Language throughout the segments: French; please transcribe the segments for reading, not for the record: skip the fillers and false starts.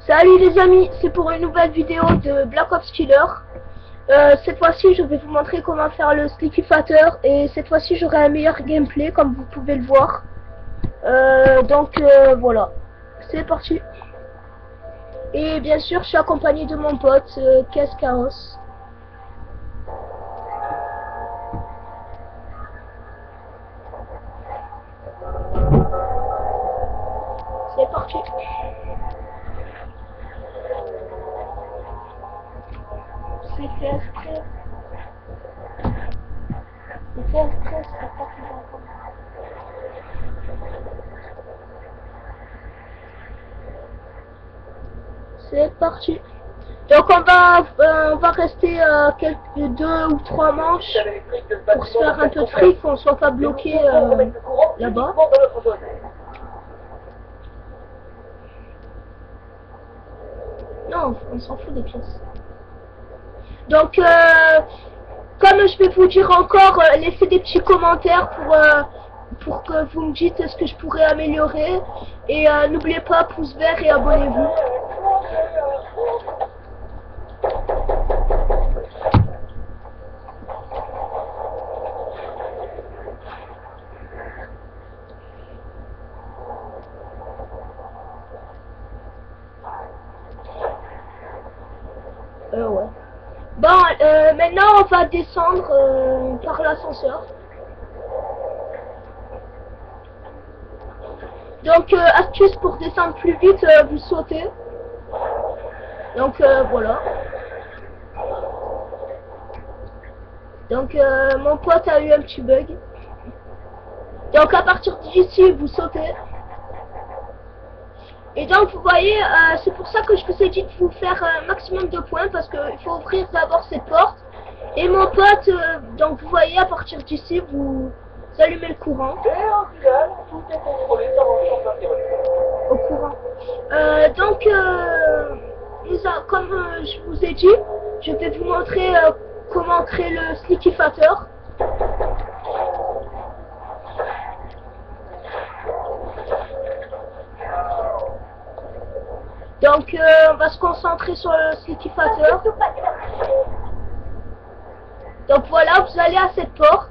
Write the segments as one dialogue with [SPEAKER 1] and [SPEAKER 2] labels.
[SPEAKER 1] Salut les amis, c'est pour une nouvelle vidéo de Black Ops Killer. Cette fois-ci je vais vous montrer comment faire le Sleepy Fatter et cette fois-ci j'aurai un meilleur gameplay comme vous pouvez le voir. Voilà, c'est parti. Et bien sûr je suis accompagné de mon pote Caisse Chaos. C'est parti. C'est fait exprès. C'est fait exprès, c'est pas plus important. C'est parti. Donc on va rester quelques 2 ou 3 manches pour se faire un peu de fric, qu'on soit pas bloqué là-bas. Non, on s'en fout des pièces. Donc comme je vais vous dire encore, laissez des petits commentaires pour que vous me dites ce que je pourrais améliorer. Et n'oubliez pas, pouce vert et abonnez-vous. Ouais. Bon, maintenant on va descendre par l'ascenseur. Donc, astuce pour descendre plus vite, vous sautez. Donc, voilà. Donc, mon pote a eu un petit bug. Donc, à partir d'ici, vous sautez. Et donc, vous voyez, c'est pour ça que je vous ai dit de vous faire un maximum de points, parce qu'il faut ouvrir d'abord cette porte. Et mon pote, donc vous voyez, à partir d'ici, vous allumez le courant.
[SPEAKER 2] Et en final, tout est contrôlé dans le champ d'intérêt.
[SPEAKER 1] Au courant. Comme je vous ai dit, je vais vous montrer comment créer le Sleepy Fatter. Donc on va se concentrer sur le Sleepy Fatter. Donc voilà, vous allez à cette porte.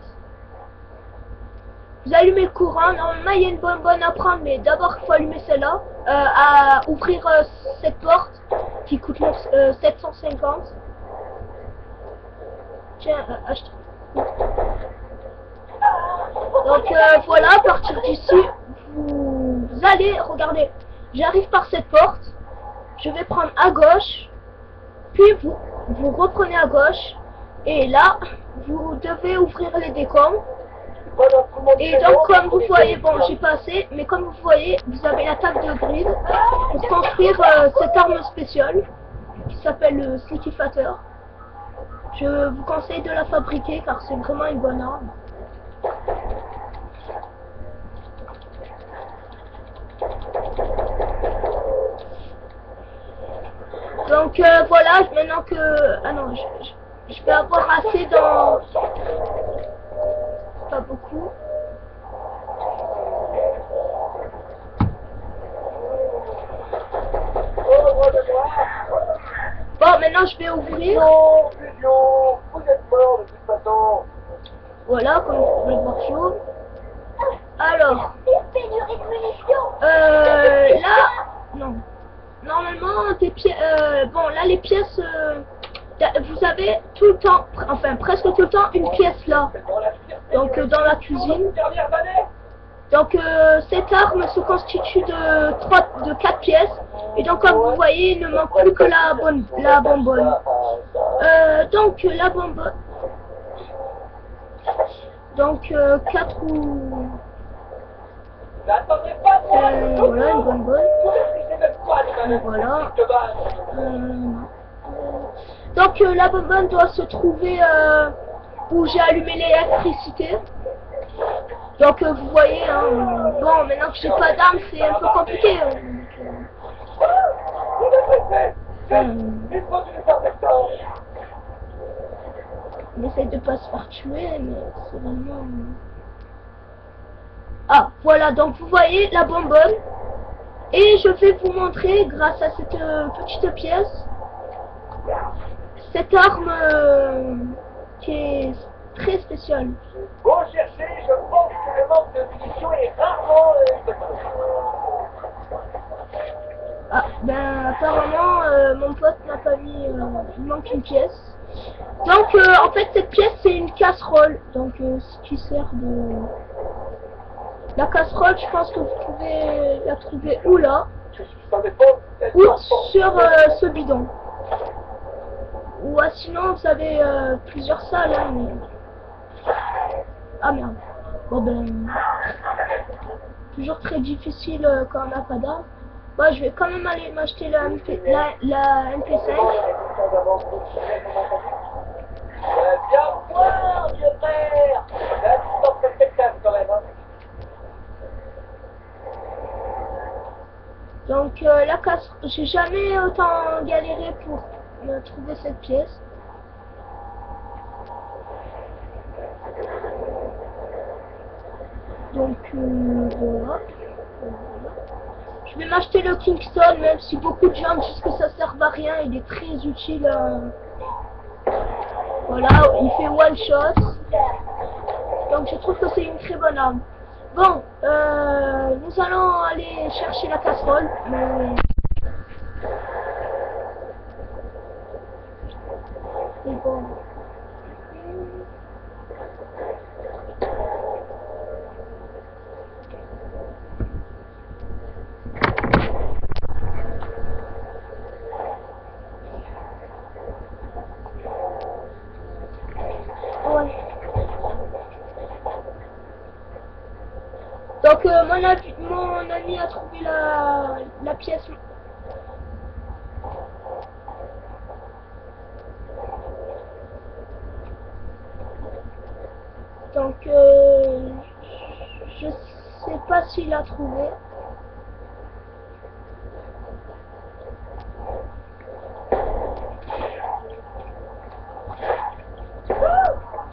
[SPEAKER 1] Vous allumez le courant. Normalement il y a une bonbonne à prendre, mais d'abord il faut allumer celle-là. À ouvrir cette porte qui coûte 750. Tiens, achetez. Donc voilà, à partir d'ici, vous allez, regardez, j'arrive par cette porte. Je vais prendre à gauche, puis vous reprenez à gauche, et là, vous devez ouvrir les décombres. Et donc, comme vous voyez, bon, j'ai pas assez, mais comme vous voyez, vous avez la table de grid pour construire cette arme spéciale qui s'appelle le Sleepy Fatter. Je vous conseille de la fabriquer car c'est vraiment une bonne arme. Donc voilà, maintenant que... Ah non, je vais avoir assez dans... Pas beaucoup. Bon, maintenant je vais ouvrir.
[SPEAKER 2] Vous êtes mort de toute façon.
[SPEAKER 1] Voilà, comme vous pouvez le voir chaud. Alors, là, non. Normalement, des pièces. Bon, là, les pièces. Vous avez tout le temps, enfin presque tout le temps, une pièce là. Donc, dans la cuisine. Donc, cette arme se constitue de 4 pièces. Et donc, comme vous voyez, il ne manque plus que la bonbonne. Donc, la bonbonne. Donc, 4 ou... voilà, une bonbonne. Voilà. Donc, la bonbonne doit se trouver où j'ai allumé l'électricité. Donc, vous voyez, hein, bon, maintenant que j'ai pas d'arme, c'est un peu compliqué. On essaye de pas se faire tuer, mais c'est vraiment... Ah, voilà, donc vous voyez la bonbonne. Et je vais vous montrer, grâce à cette petite pièce, cette arme qui est très spéciale.
[SPEAKER 2] Bon, chercher, je pense que le manque de munitions est rarement
[SPEAKER 1] Ah, ben apparemment mon pote n'a pas mis, il manque une pièce. Donc en fait cette pièce c'est une casserole, donc ce qui sert de... La casserole, je pense que vous pouvez la trouver ou là,
[SPEAKER 2] Ça dépend.
[SPEAKER 1] ou sur ce bidon. Ou sinon vous avez plusieurs salles, hein, mais... Ah merde. Bon ben... Toujours très difficile quand on n'a pas d'armes. Bon, je vais quand même aller m'acheter la MP5.
[SPEAKER 2] Viens voir, vieux frère. La distance respectable quand même. Hein.
[SPEAKER 1] Donc la casse, j'ai jamais autant galéré pour trouver cette pièce. Donc voilà. Je vais m'acheter le Kingston, même si beaucoup de gens disent que ça sert à rien, il est très utile. Voilà, il fait one shot. Donc je trouve que c'est une très bonne arme. Bon, nous allons aller chercher la casserole. Et bon. Ouais. Donc mon ami a trouvé la pièce. Donc je sais pas s'il a trouvé.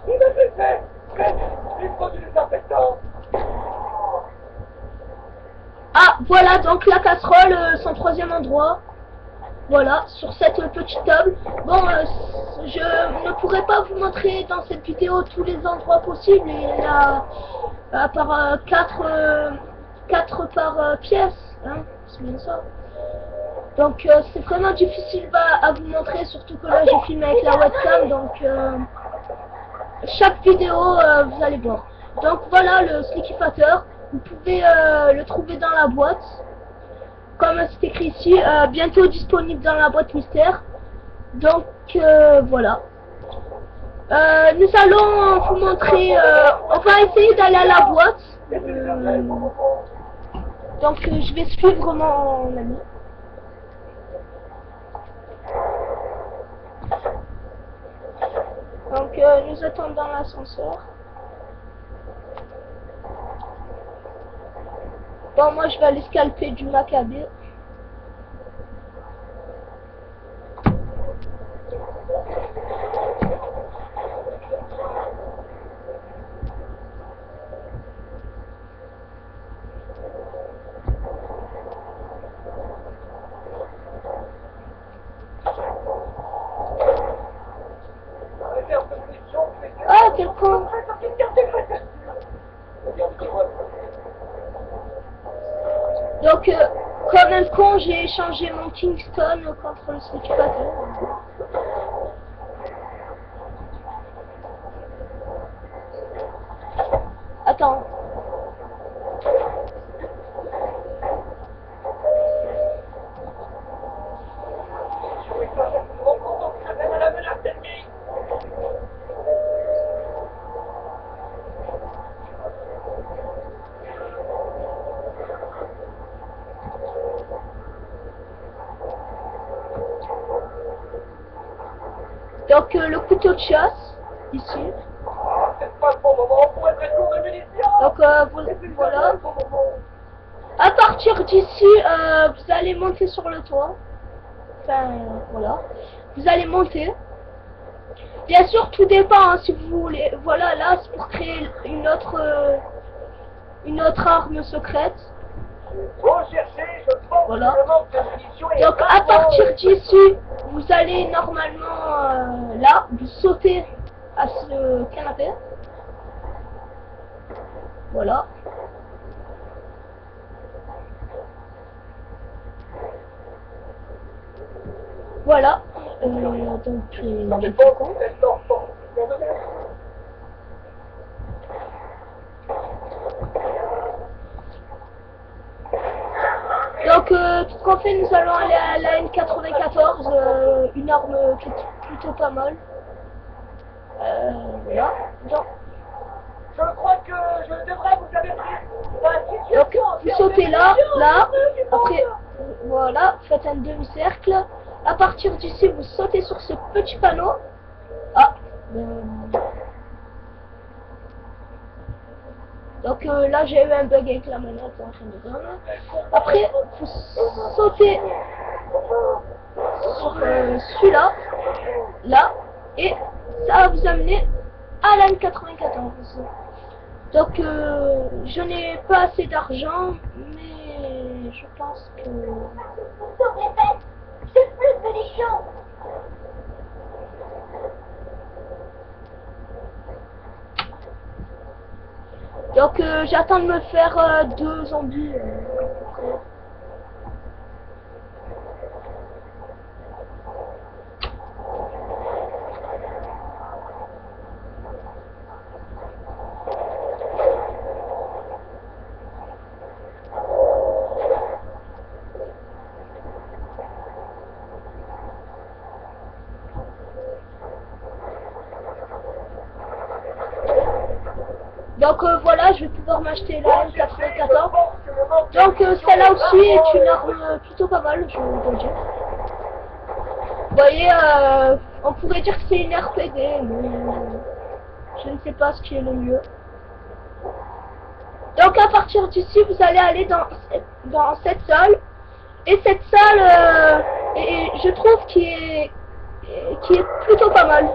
[SPEAKER 2] Il a fait fait. Il faut du désinfectant.
[SPEAKER 1] Ah, voilà donc la casserole, son troisième endroit. Voilà, sur cette petite table. Bon, je ne pourrai pas vous montrer dans cette vidéo tous les endroits possibles. Il y en a par 4 par pièce, hein, c'est bien ça. Donc c'est vraiment difficile à vous montrer, surtout que là j'ai filmé avec la webcam, donc chaque vidéo vous allez voir. Donc voilà le slickificateur, vous pouvez le trouver dans la boîte. Comme c'est écrit ici, bientôt disponible dans la boîte mystère. Donc voilà. Nous allons vous montrer, on va essayer d'aller à la boîte. Donc je vais suivre mon ami. Donc nous attendons dans l'ascenseur. Bon, moi je vais aller scalper du macabé. Ah, quel con! Donc, comme un con, j'ai échangé mon Kingston contre le slickificateur. Attends. Donc le couteau de chasse, ici.
[SPEAKER 2] C'est pas le bon moment pour être court de munitions.
[SPEAKER 1] Donc voilà. À partir d'ici, vous allez monter sur le toit. Enfin, voilà. Vous allez monter. Bien sûr, tout dépend, hein, si vous voulez. Voilà, là, c'est pour créer une autre arme secrète.
[SPEAKER 2] Recherchez, je pense
[SPEAKER 1] Voilà.
[SPEAKER 2] que le manque de munitions est
[SPEAKER 1] Donc à partir d'ici, vous allez normalement là, vous sautez à ce canapé. Voilà. Voilà. Donc
[SPEAKER 2] Ça dépend de quel temps.
[SPEAKER 1] Donc, tout ce qu'on fait, nous allons aller à la N94, une arme plutôt pas mal. Voilà. Donc,
[SPEAKER 2] Je crois que je devrais vous avertir. La
[SPEAKER 1] donc,
[SPEAKER 2] situation
[SPEAKER 1] vous sautez là, après, voilà, faites un demi-cercle. À partir d'ici, vous sautez sur ce petit panneau. Ah, donc là, j'ai eu un bug avec la manette en train de gagner. Après, vous sautez sur celui-là, là, et ça va vous amener à la N94. Donc, je n'ai pas assez d'argent, mais je pense que...
[SPEAKER 3] C'est plus de munitions.
[SPEAKER 1] Donc, j'attends de me faire 2 zombies. Donc voilà, je vais pouvoir m'acheter la M94. Donc celle-là aussi est une arme plutôt pas mal, je dois dire. Vous voyez, on pourrait dire que c'est une RPG, mais je ne sais pas ce qui est le mieux. Donc à partir d'ici, vous allez aller dans cette salle. Et cette salle, je trouve qui est plutôt pas mal.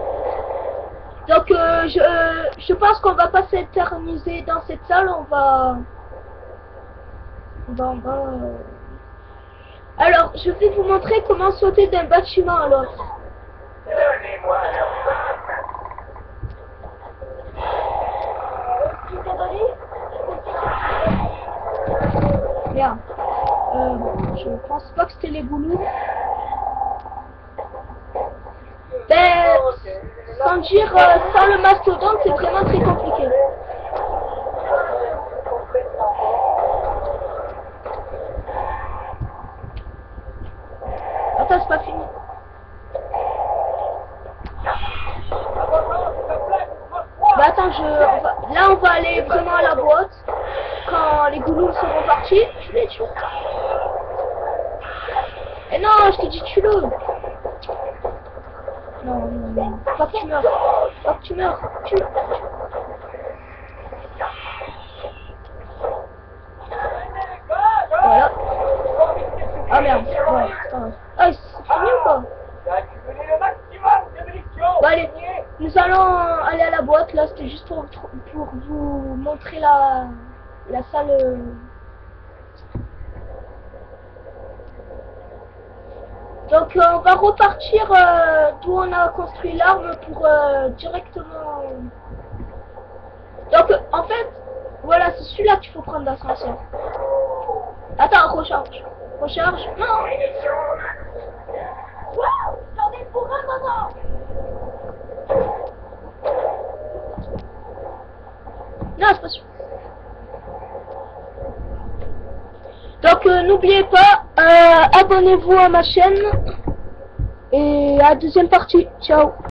[SPEAKER 1] Donc je pense qu'on va pas s'éterniser dans cette salle, on va Alors, je vais vous montrer comment sauter d'un bâtiment à l'autre.
[SPEAKER 2] Donnez-moi
[SPEAKER 1] Merde. Je pense pas que c'était les boulous. Ben, sans dire, sans le mastodonte, c'est vraiment très compliqué. Attends, c'est pas fini. Bah attends, là on va aller vraiment à la boîte. Quand les goulous seront partis, je les tue. Et non, je t'ai dit tue-le. Non, pas que tu meurs. Pas que tu meurs. Tue-le. Voilà. Ah merde. Ouais, ah, c'est fini ou pas? Bon allez, nous allons aller à la boîte. Là, c'était juste pour vous montrer la salle. Donc on va repartir d'où on a construit l'arme pour directement... Donc en fait, voilà, c'est celui-là qu'il faut prendre l'ascenseur. Attends, recharge. Recharge. Non.
[SPEAKER 3] Wow, j'en ai pour un moment.
[SPEAKER 1] Non, c'est pas sûr. Donc n'oubliez pas, abonnez-vous à ma chaîne et à la deuxième partie. Ciao.